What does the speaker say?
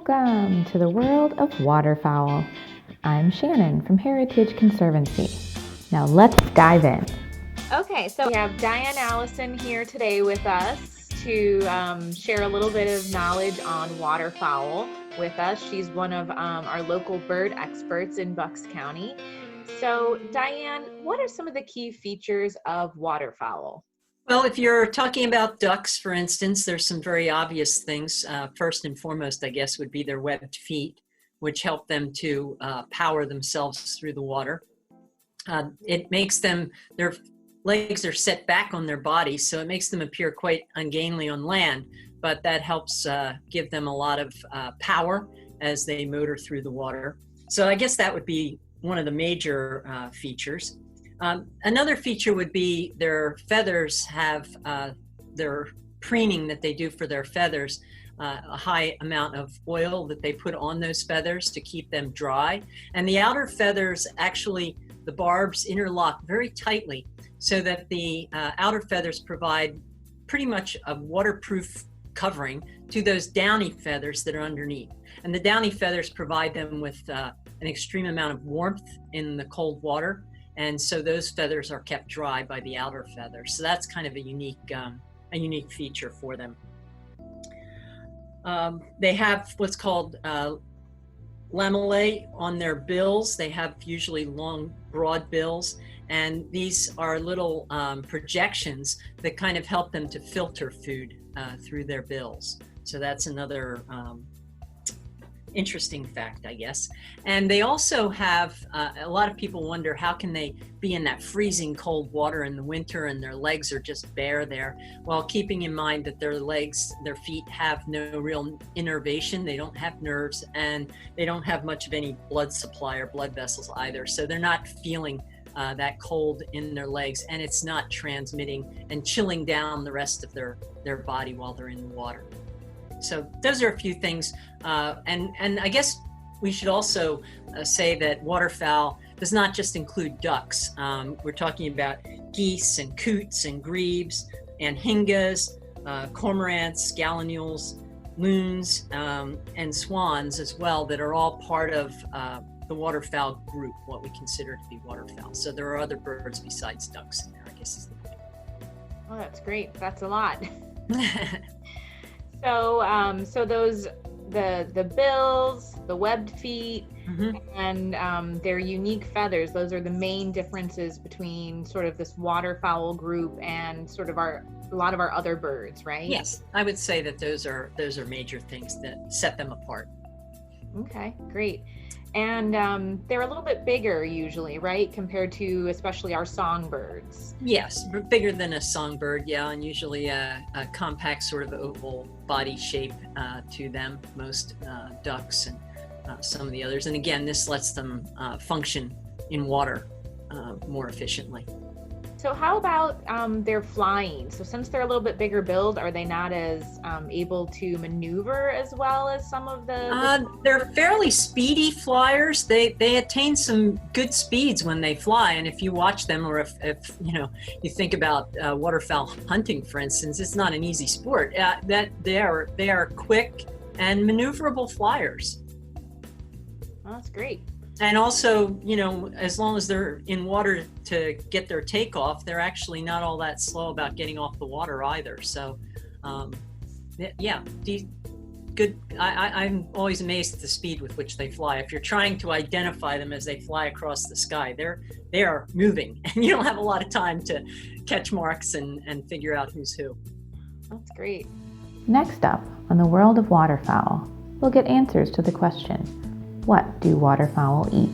Welcome to the world of waterfowl. I'm Shannon from Heritage Conservancy. Now let's dive in. Okay, so we have Diane Allison here today with us to share a little bit of knowledge on waterfowl with us. She's one of our local bird experts in Bucks County. So Diane, what are some of the key features of waterfowl? Well, if you're talking about ducks, for instance, there's some very obvious things. First and foremost, I guess, would be their webbed feet, which help them to power themselves through the water. It makes them, their legs are set back on their body, so it makes them appear quite ungainly on land, but that helps give them a lot of power as they motor through the water. So I guess that would be one of the major features. Another feature would be their feathers have their preening that they do for their feathers, a high amount of oil that they put on those feathers to keep them dry. And the outer feathers, actually, the barbs interlock very tightly so that the outer feathers provide pretty much a waterproof covering to those downy feathers that are underneath. And the downy feathers provide them with an extreme amount of warmth in the cold water. And so those feathers are kept dry by the outer feathers. So that's kind of a unique feature for them. They have what's called lamellae on their bills. They have usually long, broad bills. And these are little projections that kind of help them to filter food through their bills. So that's another interesting fact, I guess. And they also have, a lot of people wonder, how can they be in that freezing cold water in the winter and their legs are just bare there? Well, keeping in mind that their legs, their feet have no real innervation, they don't have nerves, and they don't have much of any blood supply or blood vessels either. So they're not feeling that cold in their legs, and it's not transmitting and chilling down the rest of their body while they're in the water. So those are a few things, and I guess we should also say that waterfowl does not just include ducks. We're talking about geese and coots and grebes and hingas, cormorants, gallinules, loons, and swans as well, that are all part of the waterfowl group, what we consider to be waterfowl. So there are other birds besides ducks in there, I guess is the point. Oh, that's great. That's a lot. So those, the bills, the webbed feet, and their unique feathers, those are the main differences between sort of this waterfowl group and sort of a lot of our other birds, right? Yes, I would say that those are major things that set them apart. Okay, great. And they're a little bit bigger usually, right? Compared to especially our songbirds. Yes, bigger than a songbird, yeah, and usually a compact sort of oval body shape to them, most ducks and some of the others. And again, this lets them function in water more efficiently. So how about their flying? So since they're a little bit bigger build, are they not as able to maneuver as well as some of the they're fairly speedy flyers. They attain some good speeds when they fly, and if you watch them, or if you think about waterfowl hunting, for instance, it's not an easy sport. That they are quick and maneuverable flyers. Oh, that's great. And also, as long as they're in water to get their takeoff, they're actually not all that slow about getting off the water either. So, yeah, good. I'm always amazed at the speed with which they fly. If you're trying to identify them as they fly across the sky, they are moving, and you don't have a lot of time to catch marks and figure out who's who. That's great. Next up on the world of waterfowl, we'll get answers to the question, what do waterfowl eat?